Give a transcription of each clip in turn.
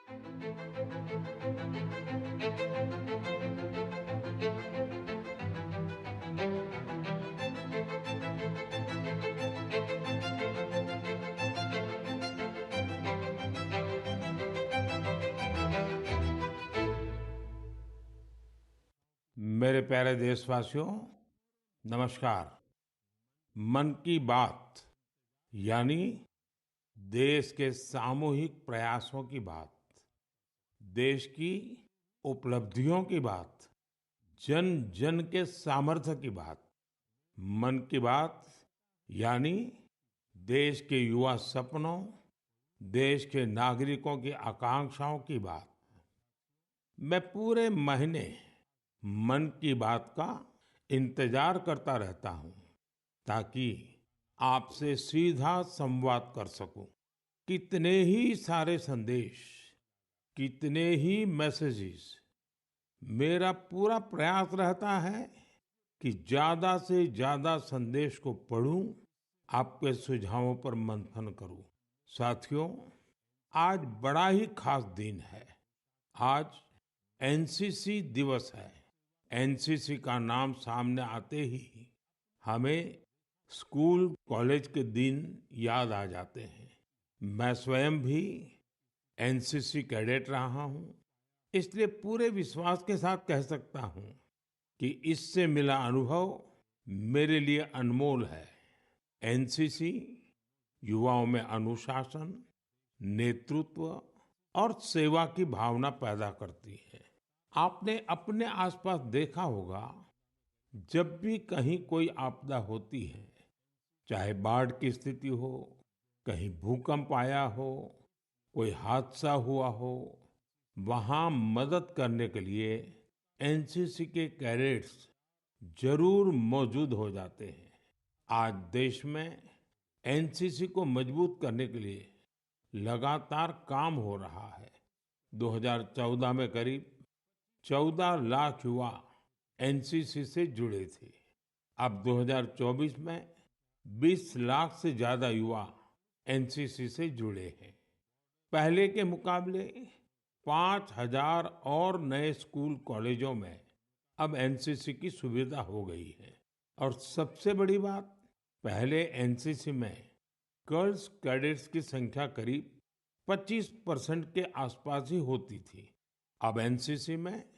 मेरे प्यारे देशवासियों, नमस्कार। मन की बात यानी देश के सामूहिक प्रयासों की बात, देश की उपलब्धियों की बात, जन जन के सामर्थ्य की बात। मन की बात यानी देश के युवा सपनों, देश के नागरिकों की आकांक्षाओं की बात। मैं पूरे महीने मन की बात का इंतजार करता रहता हूं ताकि आपसे सीधा संवाद कर सकूं। कितने ही सारे संदेश, कितने ही मैसेजेस। मेरा पूरा प्रयास रहता है कि ज्यादा से ज्यादा संदेश को पढूं, आपके सुझावों पर मंथन करूं। साथियों, आज बड़ा ही खास दिन है। आज एनसीसी दिवस है। एनसीसी का नाम सामने आते ही हमें स्कूल कॉलेज के दिन याद आ जाते हैं। मैं स्वयं भी एनसीसी कैडेट रहा हूं, इसलिए पूरे विश्वास के साथ कह सकता हूं कि इससे मिला अनुभव मेरे लिए अनमोल है। एनसीसी युवाओं में अनुशासन, नेतृत्व और सेवा की भावना पैदा करती है। आपने अपने आसपास देखा होगा, जब भी कहीं कोई आपदा होती है, चाहे बाढ़ की स्थिति हो, कहीं भूकंप आया हो, कोई हादसा हुआ हो, वहां मदद करने के लिए एनसीसी के कैडेट्स जरूर मौजूद हो जाते हैं। आज देश में एनसीसी को मजबूत करने के लिए लगातार काम हो रहा है। 2014 में करीब 14 लाख युवा एनसीसी से जुड़े थे। अब 2024 में 20 लाख से ज्यादा युवा एनसीसी से जुड़े हैं। पहले के मुकाबले 5,000 और नए स्कूल कॉलेजों में अब एनसीसी की सुविधा हो गई है। और सबसे बड़ी बात, पहले एनसीसी में गर्ल्स कैडेट्स की संख्या करीब 25% के आसपास ही होती थी। अब एनसीसी में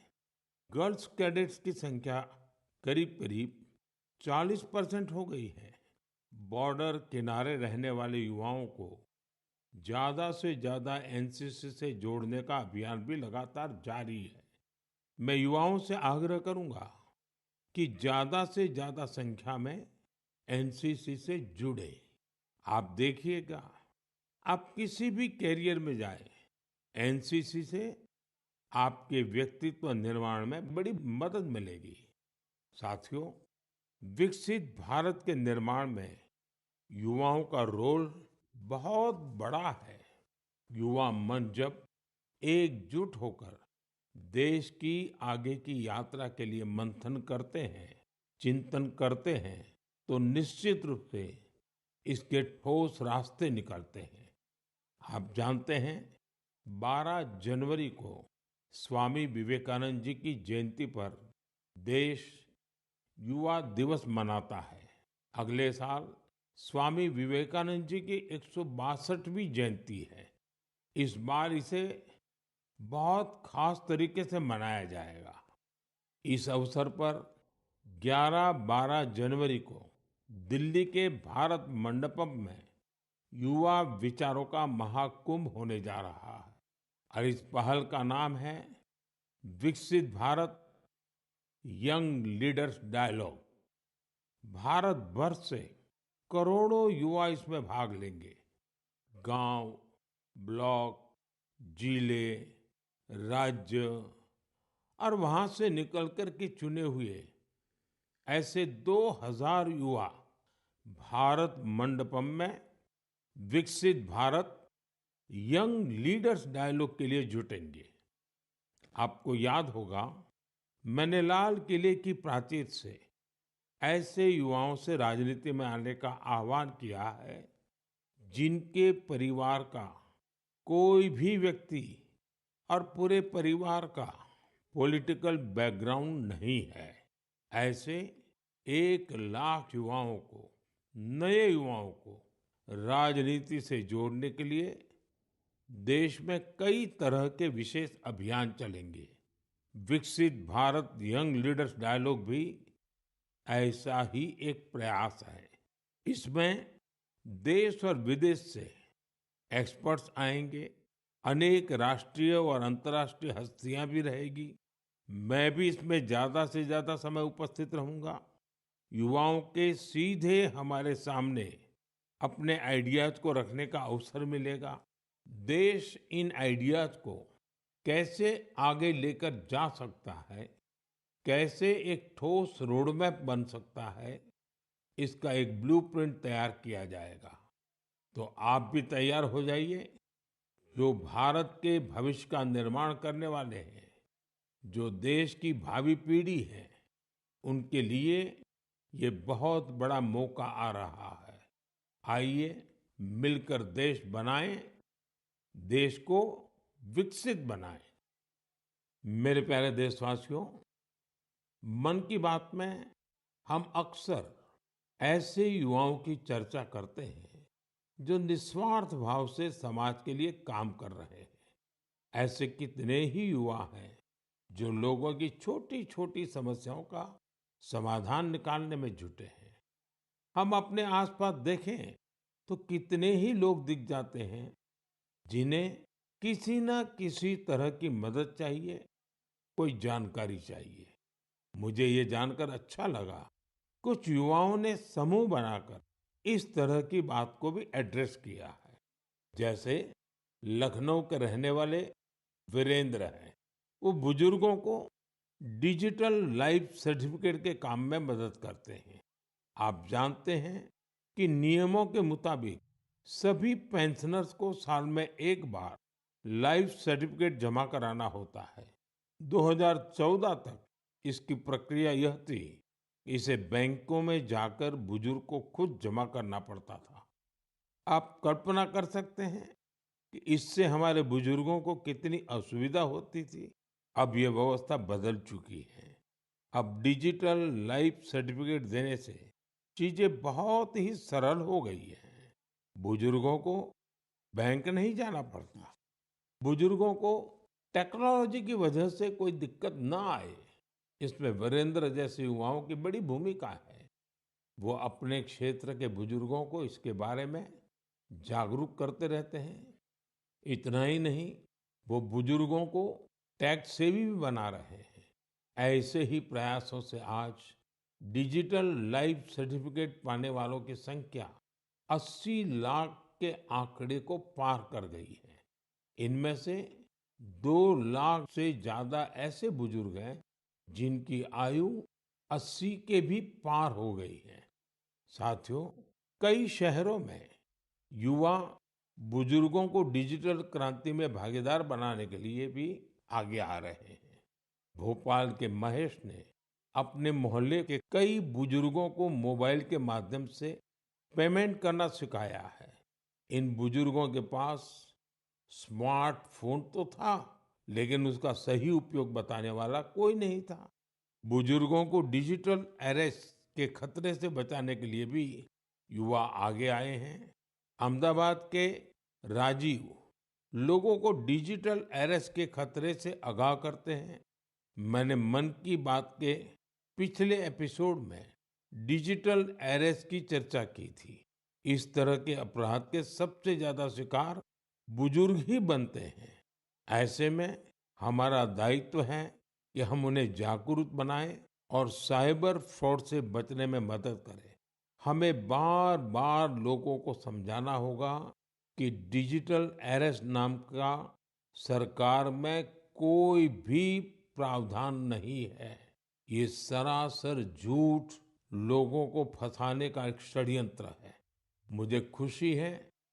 गर्ल्स कैडेट्स की संख्या करीब करीब 40% हो गई है। बॉर्डर किनारे रहने वाले युवाओं को ज्यादा से ज्यादा एनसीसी से जोड़ने का अभियान भी लगातार जारी है। मैं युवाओं से आग्रह करूंगा कि ज्यादा से ज्यादा संख्या में एनसीसी से जुड़े। आप देखिएगा, आप किसी भी कैरियर में जाए, एनसीसी से आपके व्यक्तित्व निर्माण में बड़ी मदद मिलेगी। साथियों, विकसित भारत के निर्माण में युवाओं का रोल बहुत बड़ा है। युवा मन जब एकजुट होकर देश की आगे की यात्रा के लिए मंथन करते हैं, चिंतन करते हैं, तो निश्चित रूप से इसके ठोस रास्ते निकलते हैं। आप जानते हैं, 12 जनवरी को स्वामी विवेकानंद जी की जयंती पर देश युवा दिवस मनाता है। अगले साल स्वामी विवेकानंद जी की 162वीं जयंती है। इस बार इसे बहुत खास तरीके से मनाया जाएगा। इस अवसर पर 11-12 जनवरी को दिल्ली के भारत मंडपम में युवा विचारों का महाकुंभ होने जा रहा है। और इस पहल का नाम है Viksit Bharat young leaders dialogue. Bharat भर से करोड़ों युवा इसमें भाग लेंगे। गांव, ब्लॉक, जिले, राज्य और वहां से निकलकर के चुने हुए ऐसे 2000 युवा भारत मंडपम में विकसित भारत यंग लीडर्स डायलॉग के लिए जुटेंगे। आपको याद होगा, मैंने लाल किले की प्राचीर से ऐसे युवाओं से राजनीति में आने का आह्वान किया है जिनके परिवार का कोई भी व्यक्ति और पूरे परिवार का पॉलिटिकल बैकग्राउंड नहीं है, ऐसे 1 लाख युवाओं को, नए युवाओं को राजनीति से जोड़ने के लिए देश में कई तरह के विशेष अभियान चलेंगे। विकसित भारत यंग लीडर्स डायलॉग भी ऐसा ही एक प्रयास है। इसमें देश और विदेश से एक्सपर्ट्स आएंगे, अनेक राष्ट्रीय और अंतर्राष्ट्रीय हस्तियां भी रहेगी। मैं भी इसमें ज्यादा से ज्यादा समय उपस्थित रहूंगा। युवाओं के सीधे हमारे सामने अपने आइडियाज को रखने का अवसर मिलेगा। देश इन आइडियाज को कैसे आगे लेकर जा सकता है, कैसे एक ठोस रोडमैप बन सकता है, इसका एक ब्लूप्रिंट तैयार किया जाएगा। तो आप भी तैयार हो जाइए। जो भारत के भविष्य का निर्माण करने वाले हैं, जो देश की भावी पीढ़ी है, उनके लिए ये बहुत बड़ा मौका आ रहा है। आइए मिलकर देश बनाएं, देश को विकसित बनाएं। मेरे प्यारे देशवासियों, मन की बात में हम अक्सर ऐसे युवाओं की चर्चा करते हैं जो निस्वार्थ भाव से समाज के लिए काम कर रहे हैं। ऐसे कितने ही युवा हैं जो लोगों की छोटी छोटी समस्याओं का समाधान निकालने में जुटे हैं। हम अपने आसपास देखें तो कितने ही लोग दिख जाते हैं जिन्हें किसी न किसी तरह की मदद चाहिए, कोई जानकारी चाहिए। मुझे ये जानकर अच्छा लगा, कुछ युवाओं ने समूह बनाकर इस तरह की बात को भी एड्रेस किया है। जैसे लखनऊ के रहने वाले वीरेंद्र हैं। वो बुजुर्गों को डिजिटल लाइफ सर्टिफिकेट के काम में मदद करते हैं। आप जानते हैं कि नियमों के मुताबिक सभी पेंशनर्स को साल में एक बार लाइफ सर्टिफिकेट जमा कराना होता है। 2014 तक इसकी प्रक्रिया यह थी, इसे बैंकों में जाकर बुजुर्ग को खुद जमा करना पड़ता था। आप कल्पना कर सकते हैं कि इससे हमारे बुजुर्गों को कितनी असुविधा होती थी। अब ये व्यवस्था बदल चुकी है। अब डिजिटल लाइफ सर्टिफिकेट देने से चीजें बहुत ही सरल हो गई हैं। बुजुर्गों को बैंक नहीं जाना पड़ता। बुजुर्गों को टेक्नोलॉजी की वजह से कोई दिक्कत ना आए, इसमें वीरेंद्र जैसे युवाओं की बड़ी भूमिका है। वो अपने क्षेत्र के बुजुर्गों को इसके बारे में जागरूक करते रहते हैं। इतना ही नहीं, वो बुजुर्गों को टैक्स सेवी भी बना रहे हैं। ऐसे ही प्रयासों से आज डिजिटल लाइफ सर्टिफिकेट पाने वालों की संख्या 80 लाख के आंकड़े को पार कर गई है। इनमें से 2 लाख से ज्यादा ऐसे बुजुर्ग हैं जिनकी आयु 80 के भी पार हो गई है। साथियों, कई शहरों में युवा बुजुर्गों को डिजिटल क्रांति में भागीदार बनाने के लिए भी आगे आ रहे हैं। भोपाल के महेश ने अपने मोहल्ले के कई बुजुर्गों को मोबाइल के माध्यम से पेमेंट करना सिखाया है। इन बुजुर्गों के पास स्मार्टफोन तो था, लेकिन उसका सही उपयोग बताने वाला कोई नहीं था। बुजुर्गों को डिजिटल अरेस्ट के खतरे से बचाने के लिए भी युवा आगे आए हैं। अहमदाबाद के राजीव लोगों को डिजिटल अरेस्ट के खतरे से आगाह करते हैं। मैंने मन की बात के पिछले एपिसोड में डिजिटल अरेस्ट की चर्चा की थी। इस तरह के अपराध के सबसे ज्यादा शिकार बुजुर्ग ही बनते हैं। ऐसे में हमारा दायित्व है कि हम उन्हें जागरूक बनाएं और साइबर फ्रॉड से बचने में मदद करें। हमें बार बार लोगों को समझाना होगा कि डिजिटल अरेस्ट नाम का सरकार में कोई भी प्रावधान नहीं है। ये सरासर झूठ, लोगों को फंसाने का एक षड्यंत्र है। मुझे खुशी है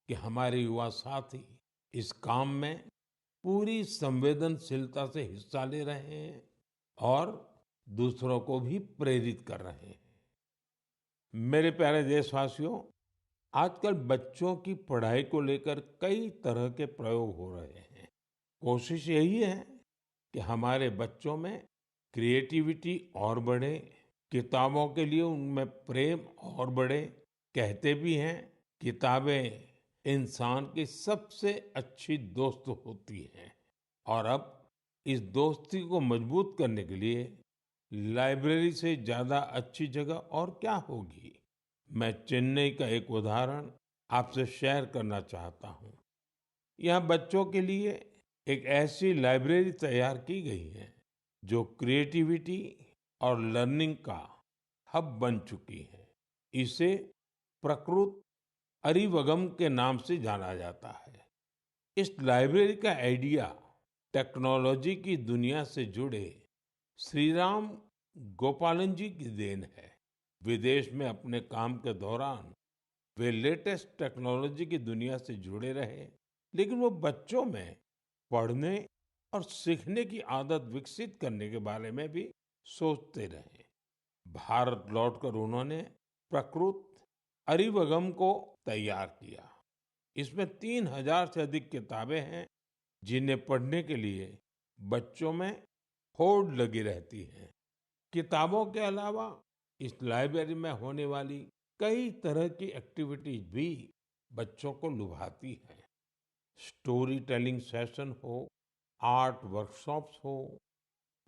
कि हमारे युवा साथी इस काम में पूरी संवेदनशीलता से हिस्सा ले रहे हैं और दूसरों को भी प्रेरित कर रहे हैं। मेरे प्यारे देशवासियों, आजकल बच्चों की पढ़ाई को लेकर कई तरह के प्रयोग हो रहे हैं। कोशिश यही है कि हमारे बच्चों में क्रिएटिविटी और बढ़े, किताबों के लिए उनमें प्रेम और बढ़े। कहते भी हैं, किताबें इंसान की सबसे अच्छी दोस्त होती हैं। और अब इस दोस्ती को मजबूत करने के लिए लाइब्रेरी से ज्यादा अच्छी जगह और क्या होगी। मैं चेन्नई का एक उदाहरण आपसे शेयर करना चाहता हूँ। यहाँ बच्चों के लिए एक ऐसी लाइब्रेरी तैयार की गई है जो क्रिएटिविटी और लर्निंग का हब बन चुकी है। इसे प्रकृत अरिवगम के नाम से जाना जाता है। इस लाइब्रेरी का आइडिया टेक्नोलॉजी की दुनिया से जुड़े श्री राम गोपालन जी की देन है। विदेश में अपने काम के दौरान वे लेटेस्ट टेक्नोलॉजी की दुनिया से जुड़े रहे, लेकिन वो बच्चों में पढ़ने और सीखने की आदत विकसित करने के बारे में भी सोचते रहे। भारत लौटकर उन्होंने प्रकृत अरिवगम को तैयार किया। इसमें 3,000 से अधिक किताबें हैं जिन्हें पढ़ने के लिए बच्चों में होड़ लगी रहती है। किताबों के अलावा इस लाइब्रेरी में होने वाली कई तरह की एक्टिविटीज भी बच्चों को लुभाती हैं। स्टोरी टेलिंग सेशन हो, आर्ट वर्कशॉप्स हो,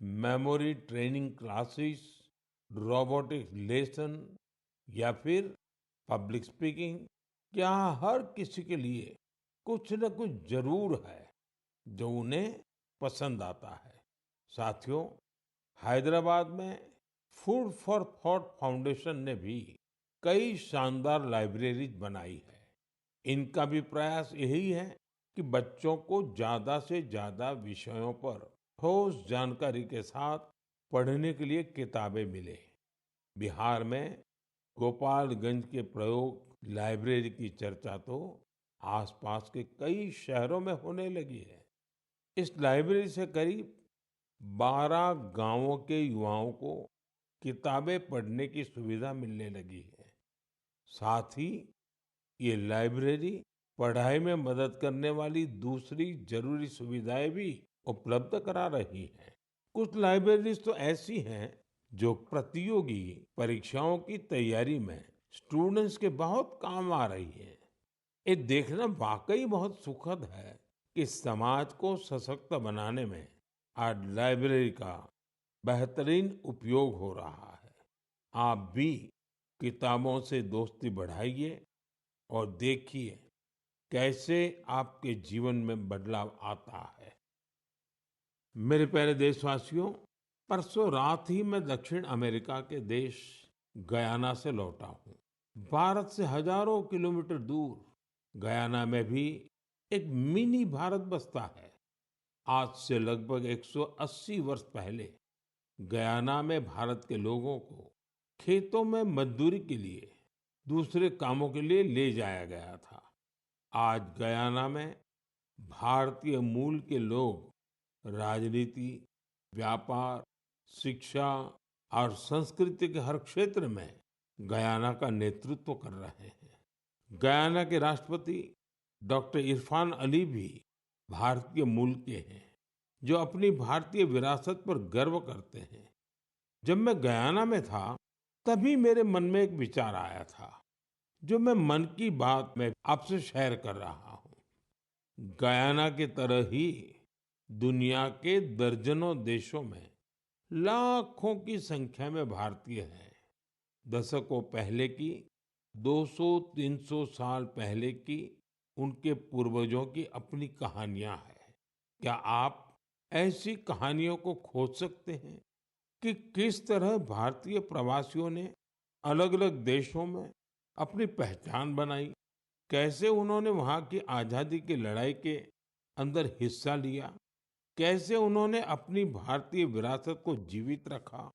memory training classes, robotics lesson या फिर पब्लिक स्पीकिंग, यहाँ हर किसी के लिए कुछ न कुछ जरूर है जो उन्हें पसंद आता है। साथियों, हैदराबाद में फूड फॉर थॉट फाउंडेशन ने भी कई शानदार लाइब्रेरीज बनाई है। इनका भी प्रयास यही है कि बच्चों को ज्यादा से ज्यादा विषयों पर ठोस जानकारी के साथ पढ़ने के लिए किताबें मिले। बिहार में गोपालगंज के प्रयोग लाइब्रेरी की चर्चा तो आसपास के कई शहरों में होने लगी है। इस लाइब्रेरी से करीब 12 गांवों के युवाओं को किताबें पढ़ने की सुविधा मिलने लगी है। साथ ही ये लाइब्रेरी पढ़ाई में मदद करने वाली दूसरी जरूरी सुविधाएं भी उपलब्ध करा रही है। कुछ लाइब्रेरीज तो ऐसी हैं जो प्रतियोगी परीक्षाओं की तैयारी में स्टूडेंट्स के बहुत काम आ रही है। ये देखना वाकई बहुत सुखद है कि समाज को सशक्त बनाने में आज लाइब्रेरी का बेहतरीन उपयोग हो रहा है। आप भी किताबों से दोस्ती बढ़ाइए और देखिए कैसे आपके जीवन में बदलाव आता है। मेरे प्यारे देशवासियों, परसों रात ही मैं दक्षिण अमेरिका के देश गयाना से लौटा हूँ। भारत से हजारों किलोमीटर दूर गयाना में भी एक मिनी भारत बसता है। आज से लगभग 180 वर्ष पहले गयाना में भारत के लोगों को खेतों में मजदूरी के लिए, दूसरे कामों के लिए ले जाया गया था। आज गयाना में भारतीय मूल के लोग राजनीति, व्यापार, शिक्षा और संस्कृति के हर क्षेत्र में गयाना का नेतृत्व कर रहे हैं। गयाना के राष्ट्रपति डॉक्टर इरफान अली भी भारतीय मूल के हैं, जो अपनी भारतीय विरासत पर गर्व करते हैं। जब मैं गयाना में था, तभी मेरे मन में एक विचार आया था, जो मैं मन की बात में आपसे शेयर कर रहा हूँ। गयाना की तरह ही दुनिया के दर्जनों देशों में लाखों की संख्या में भारतीय हैं। दशकों पहले की, 200-300 साल पहले की उनके पूर्वजों की अपनी कहानियां हैं। क्या आप ऐसी कहानियों को खोज सकते हैं कि किस तरह भारतीय प्रवासियों ने अलग अलग देशों में अपनी पहचान बनाई, कैसे उन्होंने वहां की आजादी की लड़ाई के अंदर हिस्सा लिया, कैसे उन्होंने अपनी भारतीय विरासत को जीवित रखा।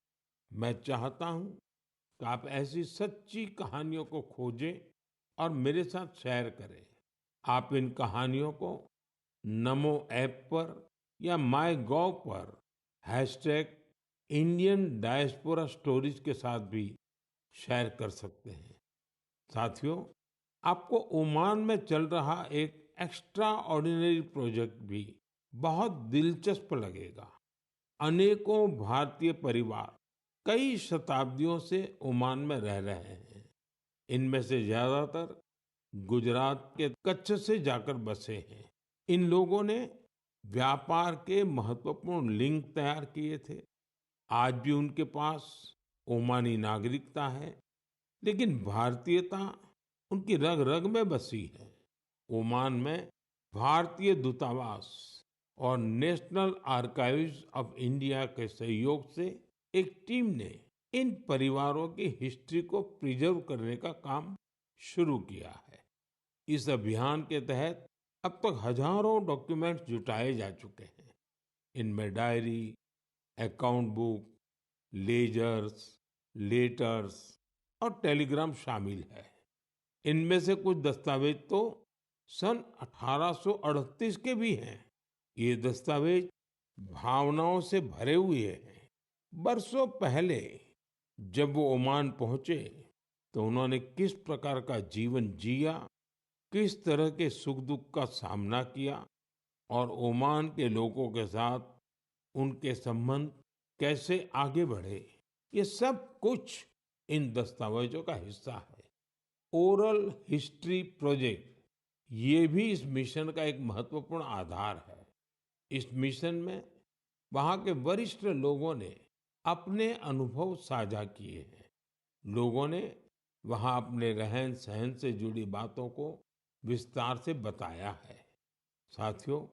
मैं चाहता हूं कि आप ऐसी सच्ची कहानियों को खोजें और मेरे साथ शेयर करें। आप इन कहानियों को नमो ऐप पर या माय गॉव पर हैशटैग इंडियन डायस्पोरा स्टोरीज के साथ भी शेयर कर सकते हैं। साथियों, आपको ओमान में चल रहा एक एक्स्ट्रा ऑर्डिनरी प्रोजेक्ट भी बहुत दिलचस्प लगेगा। अनेकों भारतीय परिवार कई शताब्दियों से ओमान में रह रहे हैं। इनमें से ज्यादातर गुजरात के कच्छ से जाकर बसे हैं। इन लोगों ने व्यापार के महत्वपूर्ण लिंक तैयार किए थे। आज भी उनके पास ओमानी नागरिकता है, लेकिन भारतीयता उनकी रग रग में बसी है। ओमान में भारतीय दूतावास और नेशनल आर्काइव्स ऑफ इंडिया के सहयोग से एक टीम ने इन परिवारों की हिस्ट्री को प्रिजर्व करने का काम शुरू किया है। इस अभियान के तहत अब तक हजारों डॉक्यूमेंट्स जुटाए जा चुके हैं। इनमें diary, account book, ledgers, letters और टेलीग्राम शामिल है। इनमें से कुछ दस्तावेज तो सन 1838 के भी हैं। ये दस्तावेज भावनाओं से भरे हुए हैं। बरसों पहले जब वो ओमान पहुंचे तो उन्होंने किस प्रकार का जीवन जिया, किस तरह के सुख दुख का सामना किया और ओमान के लोगों के साथ उनके संबंध कैसे आगे बढ़े, ये सब कुछ इन दस्तावेजों का हिस्सा है। ओरल हिस्ट्री प्रोजेक्ट ये भी इस मिशन का एक महत्वपूर्ण आधार है। इस मिशन में वहाँ के वरिष्ठ लोगों ने अपने अनुभव साझा किए हैं। लोगों ने वहाँ अपने रहन सहन से जुड़ी बातों को विस्तार से बताया है। साथियों,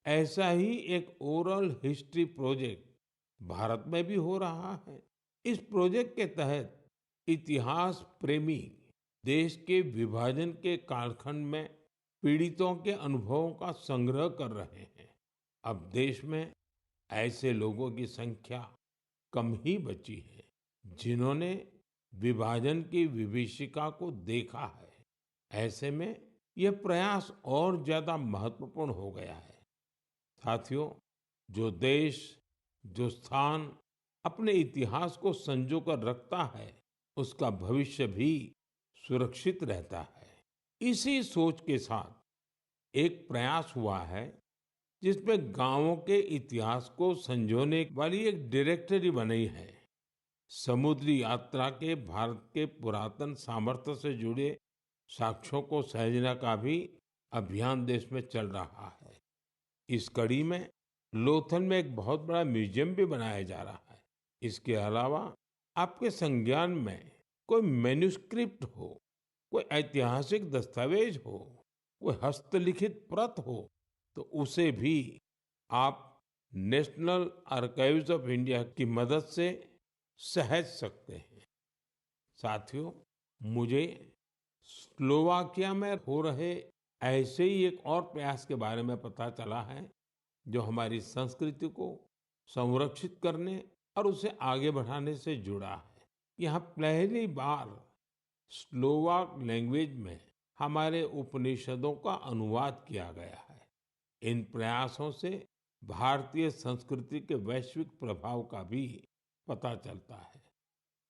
ऐसा ही एक ओरल हिस्ट्री प्रोजेक्ट भारत में भी हो रहा है। इस प्रोजेक्ट के तहत इतिहास प्रेमी देश के विभाजन के कालखंड में पीड़ितों के अनुभवों का संग्रह कर रहे हैं। अब देश में ऐसे लोगों की संख्या कम ही बची है जिन्होंने विभाजन की विभीषिका को देखा है। ऐसे में यह प्रयास और ज्यादा महत्वपूर्ण हो गया है। साथियों, जो देश, जो स्थान अपने इतिहास को संजो कर रखता है, उसका भविष्य भी सुरक्षित रहता है। इसी सोच के साथ एक प्रयास हुआ है जिसमें गांवों के इतिहास को संजोने वाली एक डायरेक्टरी बनी है। समुद्री यात्रा के भारत के पुरातन सामर्थ्य से जुड़े साक्ष्यों को सहेजने का भी अभियान देश में चल रहा है। इस कड़ी में लोथल में एक बहुत बड़ा म्यूजियम भी बनाया जा रहा है। इसके अलावा आपके संज्ञान में कोई मैन्युस्क्रिप्ट हो, कोई ऐतिहासिक दस्तावेज हो, कोई हस्तलिखित प्रत हो, तो उसे भी आप नेशनल आर्काइव्स ऑफ इंडिया की मदद से सहेज सकते हैं। साथियों, मुझे स्लोवाकिया में हो रहे ऐसे ही एक और प्रयास के बारे में पता चला है जो हमारी संस्कृति को संरक्षित करने और उसे आगे बढ़ाने से जुड़ा है। यहाँ पहली बार स्लोवाक लैंग्वेज में हमारे उपनिषदों का अनुवाद किया गया है। इन प्रयासों से भारतीय संस्कृति के वैश्विक प्रभाव का भी पता चलता है।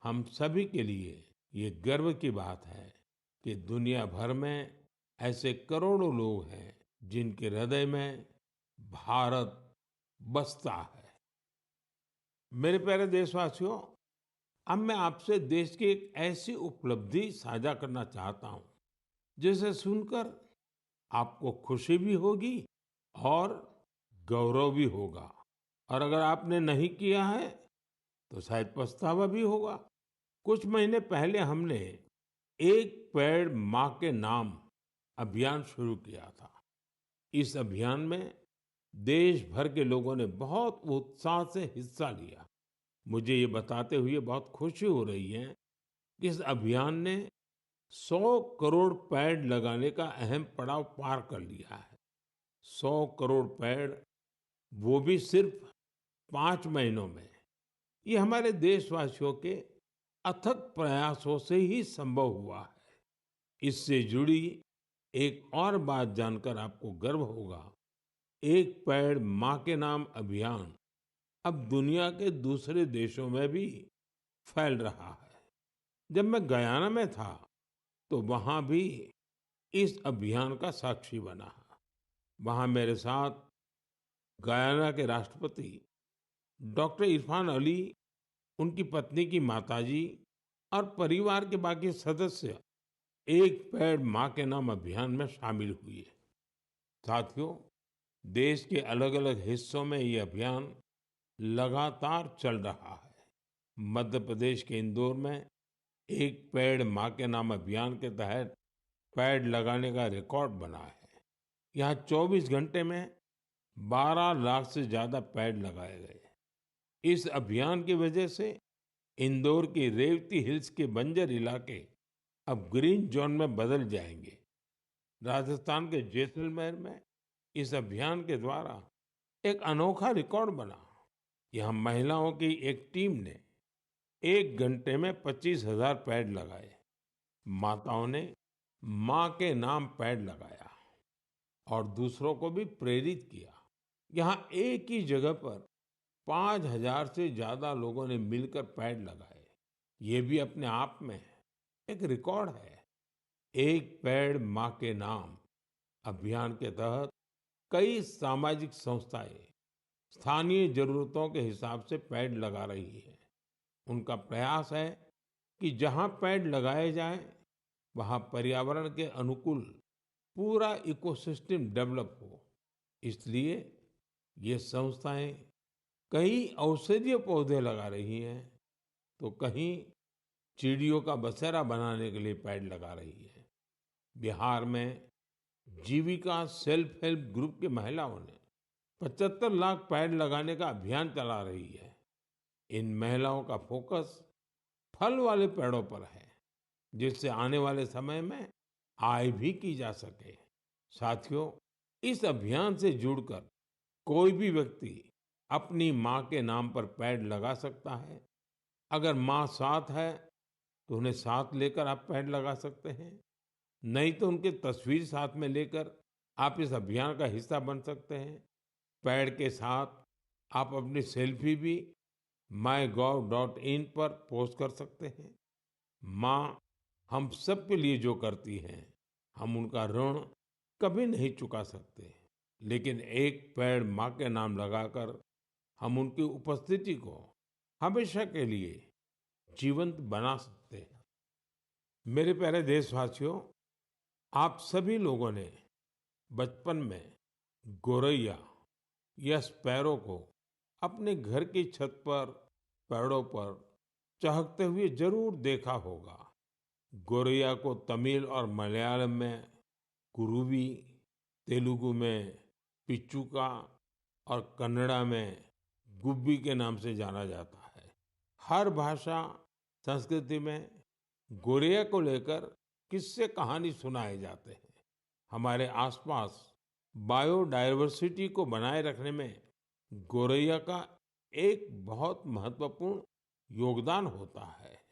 हम सभी के लिए ये गर्व की बात है कि दुनिया भर में ऐसे करोड़ों लोग हैं जिनके हृदय में भारत बसता है। मेरे प्यारे देशवासियों, अब मैं आपसे देश की एक ऐसी उपलब्धि साझा करना चाहता हूं जिसे सुनकर आपको खुशी भी होगी और गौरव भी होगा। और अगर आपने नहीं किया है तो शायद पछतावा भी होगा। कुछ महीने पहले हमने एक पेड़ माँ के नाम अभियान शुरू किया था। इस अभियान में देश भर के लोगों ने बहुत उत्साह से हिस्सा लिया। मुझे ये बताते हुए बहुत खुशी हो रही है कि इस अभियान ने 100 करोड़ पेड़ लगाने का अहम पड़ाव पार कर लिया है। 100 करोड़ पेड़, वो भी सिर्फ 5 महीनों में। ये हमारे देशवासियों के अथक प्रयासों से ही संभव हुआ है। इससे जुड़ी एक और बात जानकर आपको गर्व होगा। एक पेड़ माँ के नाम अभियान अब दुनिया के दूसरे देशों में भी फैल रहा है। जब मैं गयाना में था तो वहां भी इस अभियान का साक्षी बना। वहां मेरे साथ गयाना के राष्ट्रपति डॉक्टर इरफान अली, उनकी पत्नी की माताजी और परिवार के बाकी सदस्य एक पेड़ मां के नाम अभियान में शामिल हुए। साथियों, देश के अलग-अलग हिस्सों में ये अभियान लगातार चल रहा है। मध्य प्रदेश के इंदौर में एक पेड़ मां के नाम अभियान के तहत पेड़ लगाने का रिकॉर्ड बना है। यहाँ 24 घंटे में 12 लाख से ज्यादा पेड़ लगाए गए। इस अभियान की वजह से इंदौर की रेवती हिल्स के बंजर इलाके अब ग्रीन जोन में बदल जाएंगे। राजस्थान के जैसलमेर में इस अभियान के द्वारा एक अनोखा रिकॉर्ड बना। यहाँ महिलाओं की एक टीम ने 1 घंटे में 25,000 पेड़ लगाए। माताओं ने माँ के नाम पेड़ लगाया और दूसरों को भी प्रेरित किया। यहाँ एक ही जगह पर 5,000 से ज्यादा लोगों ने मिलकर पेड़ लगाए। ये भी अपने आप में एक रिकॉर्ड है। एक पेड़ माँ के नाम अभियान के तहत कई सामाजिक संस्थाएं स्थानीय जरूरतों के हिसाब से पेड़ लगा रही है। उनका प्रयास है कि जहां पेड़ लगाए जाएं, वहां पर्यावरण के अनुकूल पूरा इकोसिस्टम डेवलप हो। इसलिए ये संस्थाएं कई औषधीय पौधे लगा रही हैं, तो कहीं चिड़ियों का बसेरा बनाने के लिए पेड़ लगा रही है। बिहार में जीविका सेल्फ हेल्प ग्रुप की महिलाओं ने 75 लाख पेड़ लगाने का अभियान चला रही है। इन महिलाओं का फोकस फल वाले पेड़ों पर है, जिससे आने वाले समय में आय भी की जा सके। साथियों, इस अभियान से जुड़कर कोई भी व्यक्ति अपनी माँ के नाम पर पेड़ लगा सकता है। अगर माँ साथ है तो उन्हें साथ लेकर आप पेड़ लगा सकते हैं। नहीं तो उनकी तस्वीर साथ में लेकर आप इस अभियान का हिस्सा बन सकते हैं। पेड़ के साथ आप अपनी सेल्फी भी mygov.in पर पोस्ट कर सकते हैं। माँ हम सब के लिए जो करती हैं, हम उनका ऋण कभी नहीं चुका सकते। लेकिन एक पेड़ माँ के नाम लगाकर हम उनकी उपस्थिति को हमेशा के लिए जीवंत बना सकते हैं। मेरे प्यारे देशवासियों, आप सभी लोगों ने बचपन में गोरैया या स्पैरो को अपने घर की छत पर, पेड़ों पर चहकते हुए जरूर देखा होगा। गोरैया को तमिल और मलयालम में कुरुवी, तेलुगु में पिच्चुका और कन्नड़ा में गुब्बी के नाम से जाना जाता है। हर भाषा, संस्कृति में गोरैया को लेकर किस्से कहानी सुनाए जाते हैं। हमारे आसपास बायोडायवर्सिटी को बनाए रखने में गोरैया का एक बहुत महत्वपूर्ण योगदान होता है।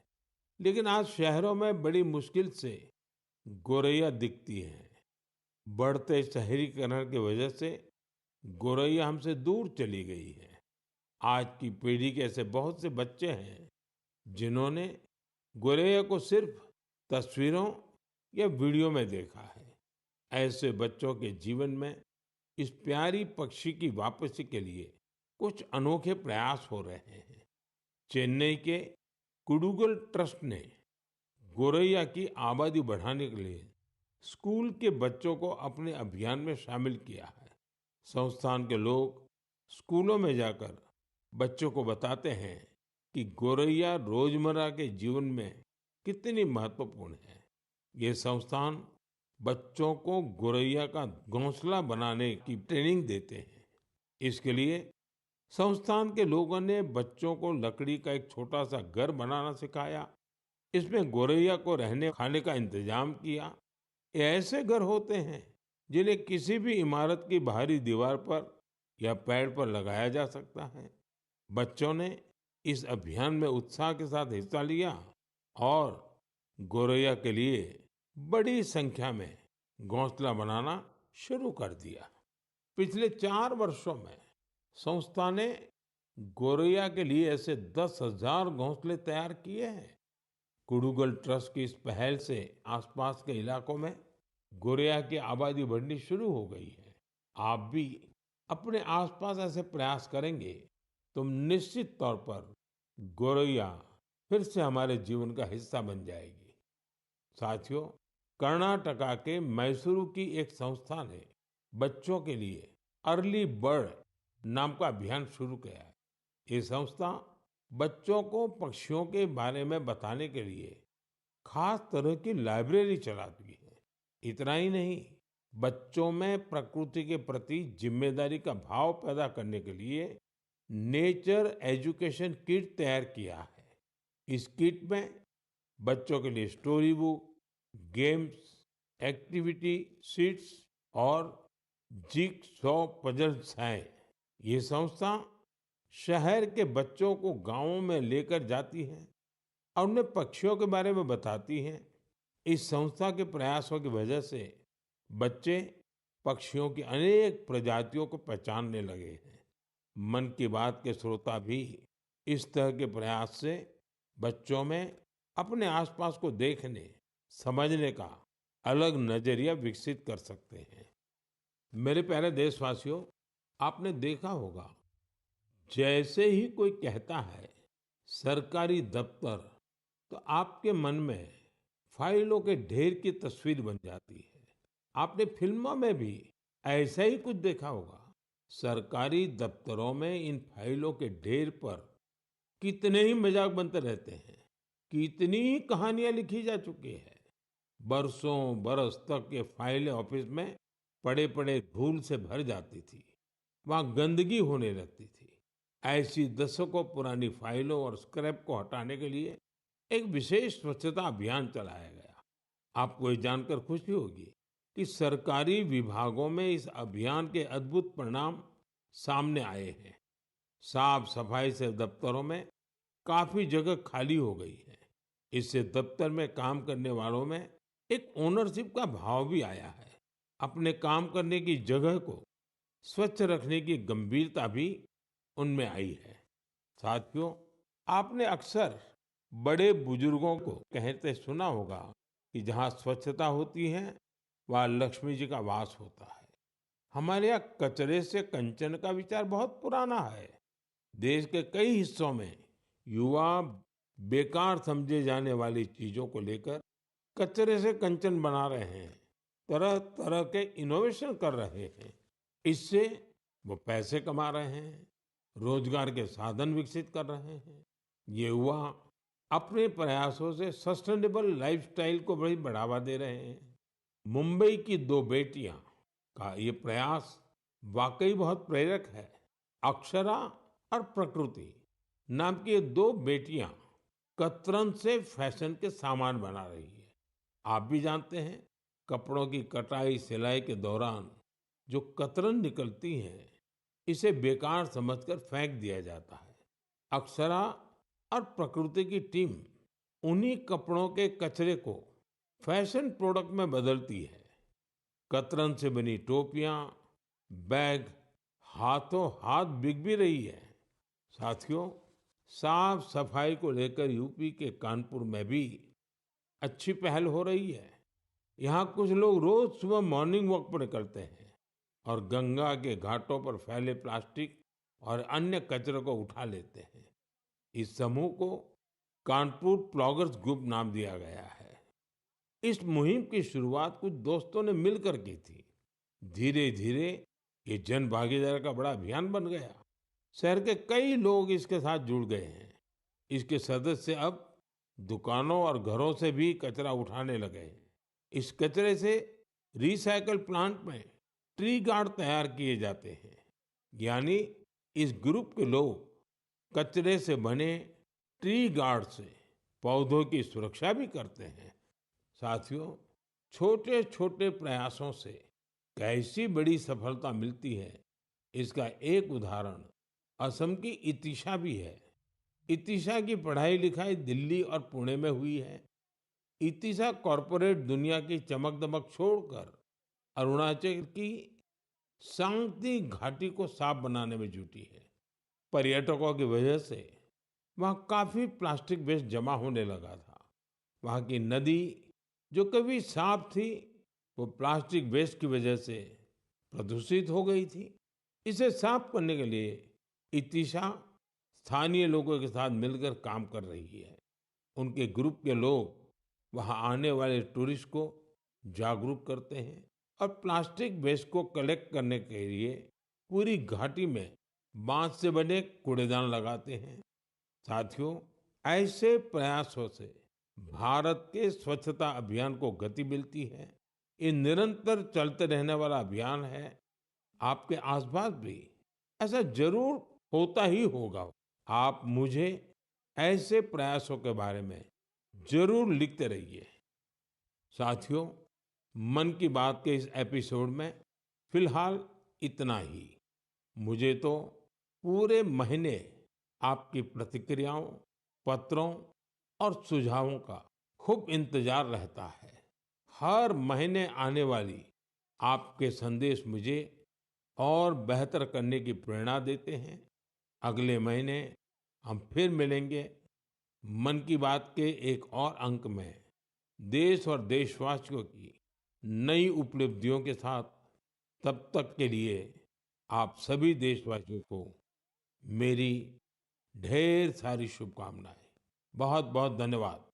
लेकिन आज शहरों में बड़ी मुश्किल से गोरैया दिखती है। बढ़ते शहरीकरण की वजह से गोरैया हमसे दूर चली गई है। आज की पीढ़ी के ऐसे बहुत से बच्चे हैं जिन्होंने गोरैया को सिर्फ तस्वीरों या वीडियो में देखा है। ऐसे बच्चों के जीवन में इस प्यारी पक्षी की वापसी के लिए कुछ अनोखे प्रयास हो रहे हैं। चेन्नई के कुडुगल ट्रस्ट ने गोरैया की आबादी बढ़ाने के लिए स्कूल के बच्चों को अपने अभियान में शामिल किया है। संस्थान के लोग स्कूलों में जाकर बच्चों को बताते हैं कि गोरैया रोजमर्रा के जीवन में कितनी महत्वपूर्ण है। ये संस्थान बच्चों को गोरैया का घोंसला बनाने की ट्रेनिंग देते हैं। इसके लिए संस्थान के लोगों ने बच्चों को लकड़ी का एक छोटा सा घर बनाना सिखाया। इसमें गोरैया को रहने खाने का इंतजाम किया। ये ऐसे घर होते हैं जिन्हें किसी भी इमारत की बाहरी दीवार पर या पेड़ पर लगाया जा सकता है। बच्चों ने इस अभियान में उत्साह के साथ हिस्सा लिया और गोरैया के लिए बड़ी संख्या में घोंसला बनाना शुरू कर दिया। पिछले 4 वर्षों में संस्था ने गोरैया के लिए ऐसे 10,000 घोंसले तैयार किए हैं। कुडुगल ट्रस्ट की इस पहल से आसपास के इलाकों में गोरैया की आबादी बढ़नी शुरू हो गई है। आप भी अपने आसपास ऐसे प्रयास करेंगे तो निश्चित तौर पर गोरैया फिर से हमारे जीवन का हिस्सा बन जाएगी। साथियों, कर्नाटका के मैसूरू की एक संस्था ने बच्चों के लिए अर्ली बर्ड नाम का अभियान शुरू किया है। ये संस्था बच्चों को पक्षियों के बारे में बताने के लिए खास तरह की लाइब्रेरी चलाती है। इतना ही नहीं, बच्चों में प्रकृति के प्रति जिम्मेदारी का भाव पैदा करने के लिए नेचर एजुकेशन किट तैयार किया है। इस किट में बच्चों के लिए story book, games, activity sheets और जिगसॉ पजल्स हैं। ये संस्था शहर के बच्चों को गांवों में लेकर जाती है और उन्हें पक्षियों के बारे में बताती हैं। इस संस्था के प्रयासों की वजह से बच्चे पक्षियों की अनेक प्रजातियों को पहचानने लगे हैं। मन की बात के श्रोता भी इस तरह के प्रयास से बच्चों में अपने आसपास को देखने, समझने का अलग नजरिया विकसित कर सकते हैं। मेरे प्यारे देशवासियों, आपने देखा होगा, जैसे ही कोई कहता है सरकारी दफ्तर, तो आपके मन में फाइलों के ढेर की तस्वीर बन जाती है। आपने फिल्मों में भी ऐसा ही कुछ देखा होगा। सरकारी दफ्तरों में इन फाइलों के ढेर पर कितने ही मजाक बनते रहते हैं, कितनी ही कहानियां लिखी जा चुकी है। बरसों बरस तक ये फाइलें ऑफिस में पड़े पड़े धूल से भर जाती थी, वहां गंदगी होने लगती थी। ऐसी दशकों पुरानी फाइलों और स्क्रैप को हटाने के लिए एक विशेष स्वच्छता अभियान चलाया गया। आपको ये जानकर खुशी होगी कि सरकारी विभागों में इस अभियान के अद्भुत परिणाम सामने आए हैं। साफ सफाई से दफ्तरों में काफी जगह खाली हो गई है। इससे दफ्तर में काम करने वालों में एक ओनरशिप का भाव भी आया है। अपने काम करने की जगह को स्वच्छ रखने की गंभीरता भी उनमें आई है। साथियों, आपने अक्सर बड़े बुजुर्गों को कहते सुना होगा कि जहाँ स्वच्छता होती है वहाँ लक्ष्मी जी का वास होता है। हमारे यहाँ कचरे से कंचन का विचार बहुत पुराना है। देश के कई हिस्सों में युवा बेकार समझे जाने वाली चीजों को लेकर कचरे से कंचन बना रहे हैं, तरह तरह के इनोवेशन कर रहे हैं। इससे वो पैसे कमा रहे हैं, रोजगार के साधन विकसित कर रहे हैं। ये युवा अपने प्रयासों से सस्टेनेबल लाइफस्टाइल को बड़ी बढ़ावा दे रहे हैं। मुंबई की दो बेटियां का ये प्रयास वाकई बहुत प्रेरक है। अक्षरा और प्रकृति नाम की ये दो बेटियां कतरन से फैशन के सामान बना रही है। आप भी जानते हैं, कपड़ों की कटाई सिलाई के दौरान जो कतरन निकलती है, इसे बेकार समझकर फेंक दिया जाता है। अक्षरा और प्रकृति की टीम उन्हीं कपड़ों के कचरे को फैशन प्रोडक्ट में बदलती है। कतरन से बनी टोपियां, बैग हाथों हाथ बिक भी रही है। साथियों, साफ सफाई को लेकर यूपी के कानपुर में भी अच्छी पहल हो रही है। यहाँ कुछ लोग रोज सुबह मॉर्निंग वॉक पर निकलते हैं और गंगा के घाटों पर फैले प्लास्टिक और अन्य कचरे को उठा लेते हैं। इस समूह को कानपुर प्लॉगर्स ग्रुप नाम दिया गया है। इस मुहिम की शुरुआत कुछ दोस्तों ने मिलकर की थी। धीरे धीरे ये जन भागीदारी का बड़ा अभियान बन गया। शहर के कई लोग इसके साथ जुड़ गए हैं। इसके सदस्य अब दुकानों और घरों से भी कचरा उठाने लगे हैं। इस कचरे से रिसाइकल प्लांट में ट्री गार्ड तैयार किए जाते हैं। यानी इस ग्रुप के लोग कचरे से बने ट्री गार्ड से पौधों की सुरक्षा भी करते हैं। साथियों, छोटे छोटे प्रयासों से कैसी बड़ी सफलता मिलती है, इसका एक उदाहरण असम की इतिशा भी है। इतिशा की पढ़ाई लिखाई दिल्ली और पुणे में हुई है। इतिशा कॉरपोरेट दुनिया की चमक दमक छोड़कर अरुणाचल की सांगती घाटी को साफ बनाने में जुटी है। पर्यटकों की वजह से वहाँ काफी प्लास्टिक वेस्ट जमा होने लगा था। वहाँ की नदी जो कभी साफ थी, वो प्लास्टिक वेस्ट की वजह से प्रदूषित हो गई थी। इसे साफ करने के लिए इतिशा स्थानीय लोगों के साथ मिलकर काम कर रही है। उनके ग्रुप के लोग वहां आने वाले टूरिस्ट को जागरूक करते हैं और प्लास्टिक वेस्ट को कलेक्ट करने के लिए पूरी घाटी में बांस से बने कूड़ेदान लगाते हैं। साथियों, ऐसे प्रयासों से भारत के स्वच्छता अभियान को गति मिलती है। ये निरंतर चलते रहने वाला अभियान है। आपके आसपास भी ऐसा जरूर होता ही होगा। आप मुझे ऐसे प्रयासों के बारे में जरूर लिखते रहिए। साथियों, मन की बात के इस एपिसोड में फिलहाल इतना ही। मुझे तो पूरे महीने आपकी प्रतिक्रियाओं, पत्रों और सुझावों का खूब इंतजार रहता है। हर महीने आने वाली आपके संदेश मुझे और बेहतर करने की प्रेरणा देते हैं। अगले महीने हम फिर मिलेंगे मन की बात के एक और अंक में, देश और देशवासियों की नई उपलब्धियों के साथ। तब तक के लिए आप सभी देशवासियों को मेरी ढेर सारी शुभकामनाएं। बहुत बहुत धन्यवाद।